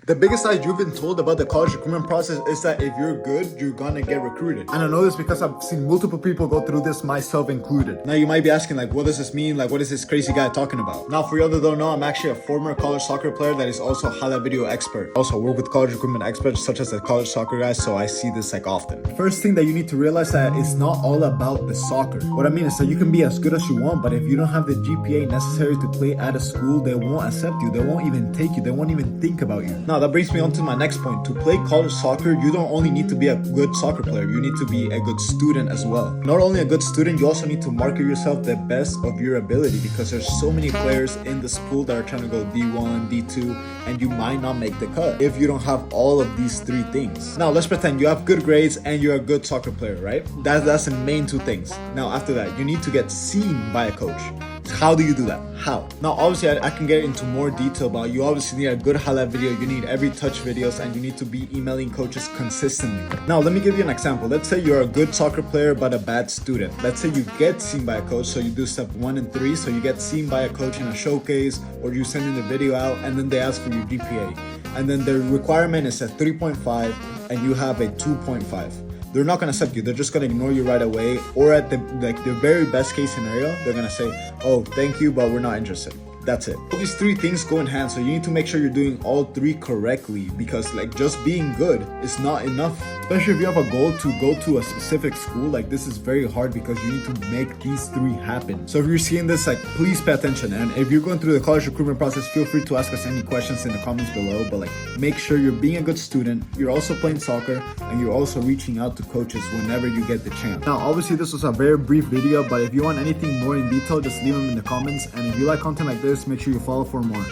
The biggest lie you've been told about the college recruitment process is that if you're good, you're gonna get recruited. And I know this because I've seen multiple people go through this, myself included. Now you might be asking, like, what does this mean? Like, what is this crazy guy talking about? Now, for you that don't know, I'm actually a former college soccer player that is also a highlight video expert. Also, I work with college recruitment experts such as the college soccer guys, so I see this like often. First thing that you need to realize that it's not all about the soccer. What I mean is that you can be as good as you want, but if you don't have the GPA necessary to play at a school, they won't accept you. They won't even take you. They won't even think about you. Now, that brings me on to my next point. To play college soccer, you don't only need to be a good soccer player, you need to be a good student as well. Not only a good student, you also need to market yourself the best of your ability, because there's so many players in this pool that are trying to go D1, D2, and you might not make the cut if you don't have all of these three things. Now, let's pretend you have good grades and you're a good soccer player, right? That's the main two things. Now, after that, you need to get seen by a coach. How do you do that? How? Now, obviously, I can get into more detail, but you obviously need a good highlight video, you need every touch videos, and you need to be emailing coaches consistently. Now, let me give you an example. Let's say you're a good soccer player, but a bad student. Let's say you get seen by a coach, so you do step 1 and 3, so you get seen by a coach in a showcase, or you send in the video out, and then they ask for your GPA. And then the requirement is a 3.5, and you have a 2.5. They're not gonna accept you. They're just gonna ignore you right away. Or at the very best case scenario, they're gonna say, "Oh, thank you, but we're not interested." That's it. All these three things go in hand, so you need to make sure you're doing all three correctly, because like just being good is not enough. Especially if you have a goal to go to a specific school, like this is very hard because you need to make these three happen. So if you're seeing this, like please pay attention. And if you're going through the college recruitment process, feel free to ask us any questions in the comments below. But like make sure you're being a good student, you're also playing soccer, and you're also reaching out to coaches whenever you get the chance. Now, obviously this was a very brief video, but if you want anything more in detail, just leave them in the comments. And if you like content like this, make sure you follow for more.